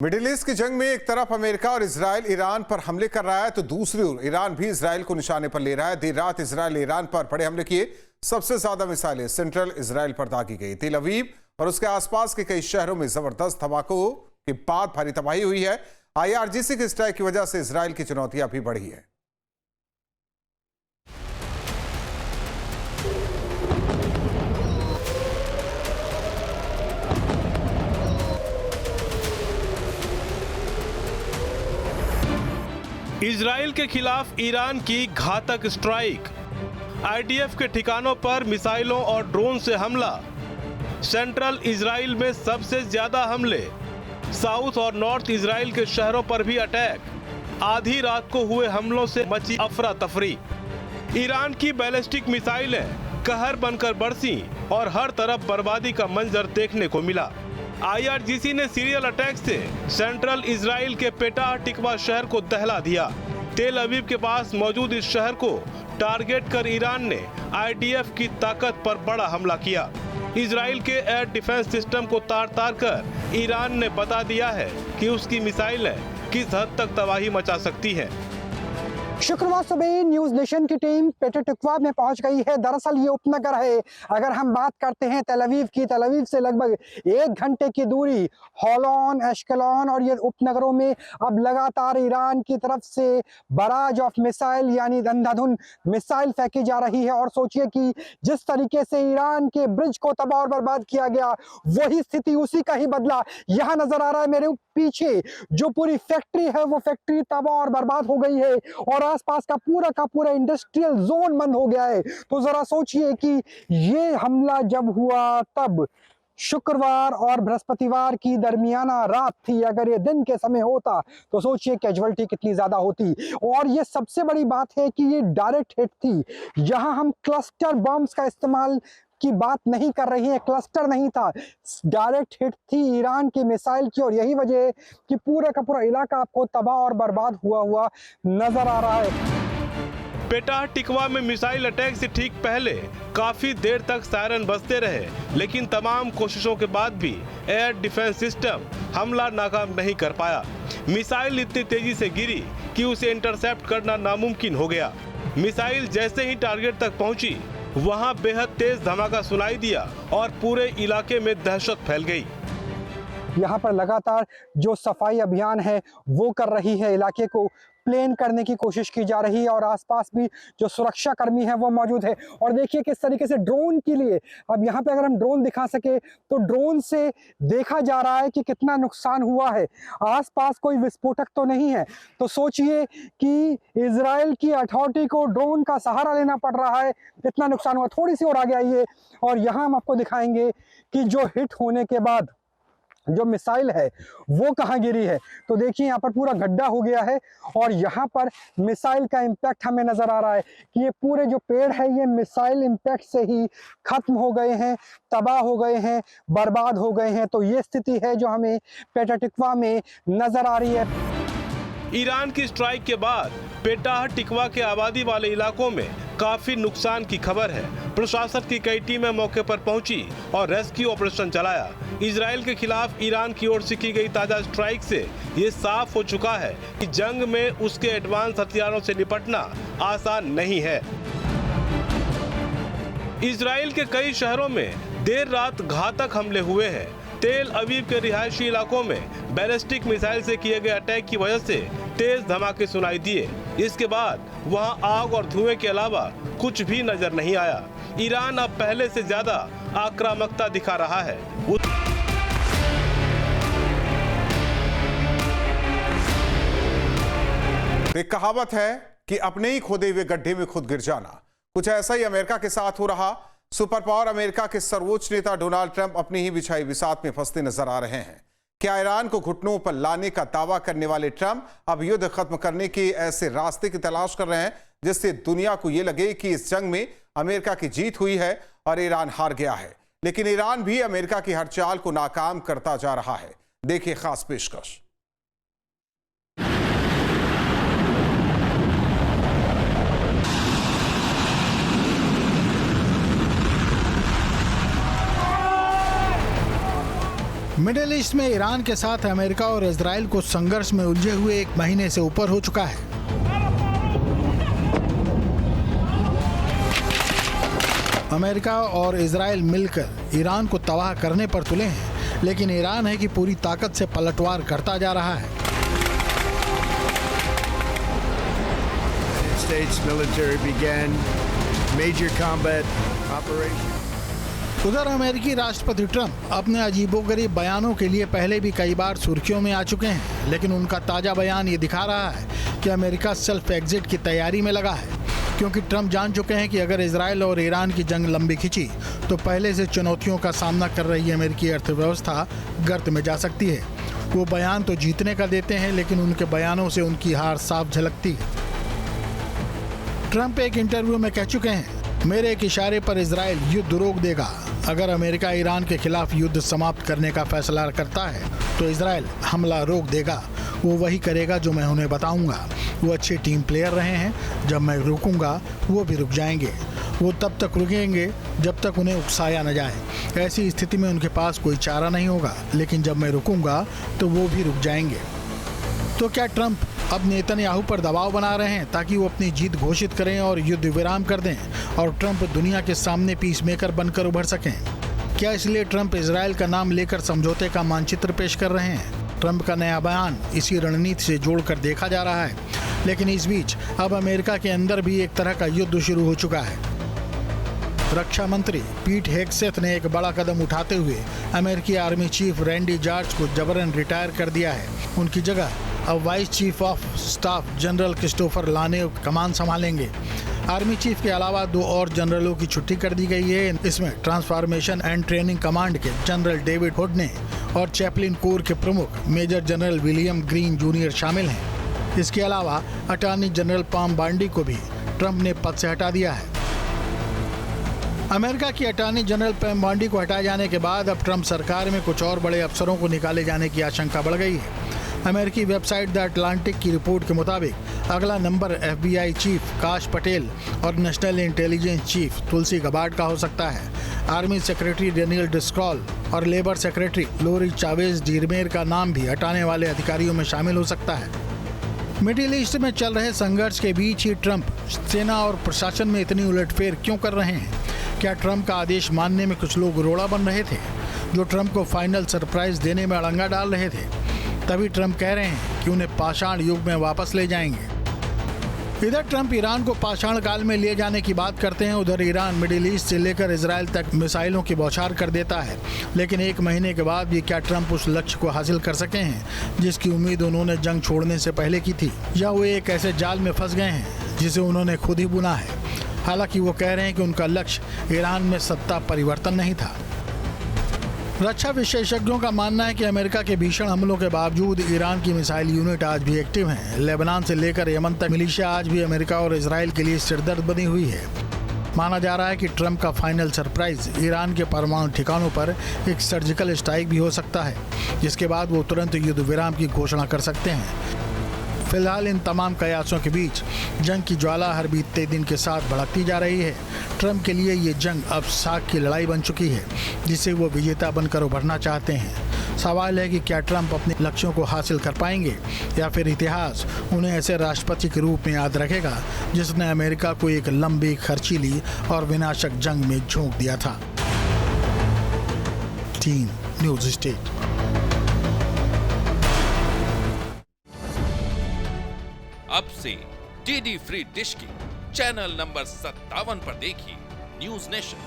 Middle east की जंग में एक तरफ अमेरिका और इजराइल ईरान पर हमले कर रहा है तो दूसरी ओर ईरान भी इजराइल को निशाने पर ले रहा है। देर रात इजराइल ईरान पर बड़े हमले किए। सबसे ज्यादा मिसाइलें सेंट्रल इजराइल पर दागी गई। तेल अवीव और उसके आसपास के कई शहरों में जबरदस्त धमाकों के बाद भारी तबाही हुई है। IRGC के स्ट्राइक की वजह से इजराइल की चुनौतियां भी बढ़ी है। इजराइल के खिलाफ ईरान की घातक स्ट्राइक, IDF के ठिकानों पर मिसाइलों और ड्रोन से हमला। सेंट्रल इजराइल में सबसे ज्यादा हमले, साउथ और नॉर्थ इजराइल के शहरों पर भी अटैक। आधी रात को हुए हमलों से मची अफरा तफरी। ईरान की बैलिस्टिक मिसाइलें कहर बनकर बरसी और हर तरफ बर्बादी का मंजर देखने को मिला। IRGC ने सीरियल अटैक से सेंट्रल इजराइल के पेटाह टिकवा शहर को दहला दिया। तेल अवीव के पास मौजूद इस शहर को टारगेट कर ईरान ने IDF की ताकत पर बड़ा हमला किया। इजराइल के एयर डिफेंस सिस्टम को तार तार कर ईरान ने बता दिया है कि उसकी मिसाइलें किस हद तक तबाही मचा सकती हैं। शुक्रवार सुबह न्यूज नेशन की टीम पेटाह टिकवा में पहुंच गई है। दरअसल ये उपनगर है। अगर हम बात करते हैं तेल अवीव की, तेल अवीव से लगभग 1 घंटे की दूरी होलोन, एश्केलोन और ये उपनगरों में अब लगातार ईरान की तरफ से बराज ऑफ मिसाइल यानी अंधाधुन मिसाइल फेंकी जा रही है। और सोचिए कि जिस तरीके से ईरान के ब्रिज को तबाह और बर्बाद किया गया, वही स्थिति उसी का ही बदला यहाँ नजर आ रहा है। मेरे पीछे जो पूरी फैक्ट्री है वो फैक्ट्री तबाह और बर्बाद हो गई है और आसपास का पूरा इंडस्ट्रियल जोन बंद हो गया है। तो जरा सोचिए कि ये हमला जब हुआ तब शुक्रवार और बृहस्पतिवार की दरमियाना रात थी। अगर ये दिन के समय होता तो सोचिए कैजुअलिटी कितनी ज्यादा होती। और ये सबसे बड़ी बात है कि ये डायरेक्ट हिट थी। यहाँ हम क्लस्टर बॉम्ब्स का इस्तेमाल की बात नहीं कर रही है, क्लस्टर नहीं था, डायरेक्ट हिट थी ईरान की मिसाइल की। और यही वजह है कि पूरा का पूरा इलाका आपको तबाह और बर्बाद हुआ नजर आ रहा है। पेटाह टिकवा में मिसाइल अटैक से ठीक पहले काफी देर तक सायरन बजते रहे, लेकिन तमाम कोशिशों के बाद भी एयर डिफेंस सिस्टम हमला नाकाम नहीं कर पाया। मिसाइल इतनी तेजी से गिरी कि उसे इंटरसेप्ट करना नामुमकिन हो गया। मिसाइल जैसे ही टारगेट तक पहुंची, वहां बेहद तेज धमाका सुनाई दिया और पूरे इलाके में दहशत फैल गई। यहाँ पर लगातार जो सफाई अभियान है वो कर रही है, इलाके को प्लेन करने की कोशिश की जा रही है और आसपास भी जो सुरक्षा कर्मी है वो मौजूद है। और देखिए किस तरीके से ड्रोन के लिए, अब यहाँ पे अगर हम ड्रोन दिखा सके तो ड्रोन से देखा जा रहा है कि कितना नुकसान हुआ है। आसपास कोई विस्फोटक तो नहीं है। तो सोचिए कि इजराइल की अथॉरिटी को ड्रोन का सहारा लेना पड़ रहा है, इतना नुकसान हुआ। थोड़ी सी और आगे आइए और यहाँ हम आपको दिखाएंगे कि जो हिट होने के बाद जो मिसाइल है वो कहाँ गिरी है। तो देखिए यहाँ पर पूरा गड्ढा हो गया है और यहाँ पर मिसाइल का इम्पैक्ट हमें नजर आ रहा है कि ये पूरे जो पेड़ है ये मिसाइल इम्पैक्ट से ही खत्म हो गए हैं, तबाह हो गए हैं, बर्बाद हो गए हैं। तो ये स्थिति है जो हमें पेटाह टिकवा में नजर आ रही है। ईरान की स्ट्राइक के बाद पेटाह टिकवा के आबादी वाले इलाकों में काफी नुकसान की खबर है। प्रशासन की कई टीमें मौके पर पहुंची और रेस्क्यू ऑपरेशन चलाया। इजराइल के खिलाफ ईरान की ओर से की गई ताजा स्ट्राइक से ये साफ हो चुका है कि जंग में उसके एडवांस हथियारों से निपटना आसान नहीं है। इजराइल के कई शहरों में देर रात घातक हमले हुए हैं। तेल अवीव के रिहायशी इलाकों में बैलिस्टिक मिसाइल से किए गए अटैक की वजह से तेज धमाके सुनाई दिए। इसके बाद वहां आग और धुएं के अलावा कुछ भी नजर नहीं आया। ईरान अब पहले से ज्यादा आक्रामकता दिखा रहा है। एक कहावत है कि अपने ही खोदे हुए गड्ढे में खुद गिर जाना। कुछ ऐसा ही अमेरिका के साथ हो रहा। सुपर पावर अमेरिका के सर्वोच्च नेता डोनाल्ड ट्रंप अपनी ही बिछाई बिसात में फंसते नजर आ रहे हैं। क्या ईरान को घुटनों पर लाने का दावा करने वाले ट्रंप अब युद्ध खत्म करने के ऐसे रास्ते की तलाश कर रहे हैं जिससे दुनिया को यह लगे कि इस जंग में अमेरिका की जीत हुई है और ईरान हार गया है। लेकिन ईरान भी अमेरिका की हर चाल को नाकाम करता जा रहा है। देखिए खास पेशकश। मिडिल ईस्ट में ईरान के साथ अमेरिका और इजराइल को संघर्ष में उलझे हुए 1 महीने से ऊपर हो चुका है। अमेरिका और इजराइल मिलकर ईरान को तबाह करने पर तुले हैं, लेकिन ईरान है कि पूरी ताकत से पलटवार करता जा रहा है। States military began major combat operation. उधर अमेरिकी राष्ट्रपति ट्रंप अपने अजीबोगरीब बयानों के लिए पहले भी कई बार सुर्खियों में आ चुके हैं, लेकिन उनका ताजा बयान ये दिखा रहा है कि अमेरिका सेल्फ एग्जिट की तैयारी में लगा है, क्योंकि ट्रंप जान चुके हैं कि अगर इजराइल और ईरान की जंग लंबी खिंची तो पहले से चुनौतियों का सामना कर रही अमेरिकी अर्थव्यवस्था गर्त में जा सकती है। वो बयान तो जीतने का देते हैं, लेकिन उनके बयानों से उनकी हार साफ झलकती है। ट्रंप एक इंटरव्यू में कह चुके हैं, मेरे एक इशारे पर इजराइल युद्ध रोक देगा। अगर अमेरिका ईरान के खिलाफ युद्ध समाप्त करने का फैसला करता है तो इजराइल हमला रोक देगा। वो वही करेगा जो मैं उन्हें बताऊंगा। वो अच्छे टीम प्लेयर रहे हैं, जब मैं रुकूंगा वो भी रुक जाएंगे। वो तब तक रुकेंगे जब तक उन्हें उकसाया न जाए। ऐसी स्थिति में उनके पास कोई चारा नहीं होगा, लेकिन जब मैं रुकूंगा तो वो भी रुक जाएंगे। तो क्या ट्रंप अब नेतन्याहू पर दबाव बना रहे हैं ताकि वो अपनी जीत घोषित करें और युद्ध विराम कर दें और ट्रंप दुनिया के सामने पीस मेकर बनकर उभर सकें? क्या इसलिए ट्रंप इजराइल का नाम लेकर समझौते का मानचित्र पेश कर रहे हैं? ट्रंप का नया बयान इसी रणनीति से जोड़कर देखा जा रहा है। लेकिन इस बीच अब अमेरिका के अंदर भी एक तरह का युद्ध शुरू हो चुका है। रक्षा मंत्री पीट हेगसेथ ने एक बड़ा कदम उठाते हुए अमेरिकी आर्मी चीफ रैंडी जॉर्ज को जबरन रिटायर कर दिया है। उनकी जगह अब vice chief of staff general Christopher लाने कमान संभालेंगे। आर्मी चीफ के अलावा 2 और जनरलों की छुट्टी कर दी गई है। इसमें ट्रांसफॉर्मेशन एंड ट्रेनिंग कमांड के जनरल डेविड हुडने और चैपलिन कोर के प्रमुख major general William Green junior शामिल हैं। इसके अलावा अटॉर्नी जनरल पॉम बांडी को भी ट्रंप ने पद से हटा दिया है। अमेरिका की अटॉर्नी जनरल पैम बांडी को हटाए जाने के बाद अब ट्रंप सरकार में कुछ और बड़े अफसरों को निकाले जाने की आशंका बढ़ गई है। अमेरिकी वेबसाइट द अटलांटिक की रिपोर्ट के मुताबिक अगला नंबर FBI चीफ काश पटेल और नेशनल इंटेलिजेंस चीफ तुलसी गबार्ड का हो सकता है। आर्मी सेक्रेटरी डेनियल डिस्क्रॉल और लेबर सेक्रेटरी लोरी चावेज डीरमेर का नाम भी हटाने वाले अधिकारियों में शामिल हो सकता है। मिडिल ईस्ट में चल रहे संघर्ष के बीच ही ट्रंप सेना और प्रशासन में इतनी उलटफेर क्यों कर रहे हैं? क्या ट्रंप का आदेश मानने में कुछ लोग रोड़ा बन रहे थे, जो ट्रंप को फाइनल सरप्राइज देने में अड़ंगा डाल रहे थे? तभी ट्रंप कह रहे हैं कि उन्हें पाषाण युग में वापस ले जाएंगे। इधर ट्रंप ईरान को पाषाण काल में ले जाने की बात करते हैं, उधर ईरान मिडिल ईस्ट से लेकर इजराइल तक मिसाइलों की बौछार कर देता है। लेकिन 1 महीने के बाद भी क्या ट्रंप उस लक्ष्य को हासिल कर सके हैं जिसकी उम्मीद उन्होंने जंग छोड़ने से पहले की थी, या वो एक ऐसे जाल में फंस गए हैं जिसे उन्होंने खुद ही बुना है? हालांकि वो कह रहे हैं कि उनका लक्ष्य ईरान में सत्ता परिवर्तन नहीं था। रक्षा विशेषज्ञों का मानना है कि अमेरिका के भीषण हमलों के बावजूद ईरान की मिसाइल यूनिट आज भी एक्टिव हैं। लेबनान से लेकर यमन तक मिलिशिया आज भी अमेरिका और इजराइल के लिए सिरदर्द बनी हुई है। माना जा रहा है कि ट्रंप का फाइनल सरप्राइज ईरान के परमाणु ठिकानों पर एक सर्जिकल स्ट्राइक भी हो सकता है, जिसके बाद वो तुरंत युद्ध विराम की घोषणा कर सकते हैं। फिलहाल इन तमाम कयासों के बीच जंग की ज्वाला हर बीतते दिन के साथ भड़कती जा रही है। ट्रंप के लिए ये जंग अब साख की लड़ाई बन चुकी है, जिसे वो विजेता बनकर उभरना चाहते हैं। सवाल है कि क्या ट्रंप अपने लक्ष्यों को हासिल कर पाएंगे, या फिर इतिहास उन्हें ऐसे राष्ट्रपति के रूप में याद रखेगा जिसने अमेरिका को एक लंबी, खर्चीली और विनाशक जंग में झोंक दिया था। Tin news state. अब से डीडी फ्री डिश की चैनल नंबर 57 पर देखिए न्यूज नेशन।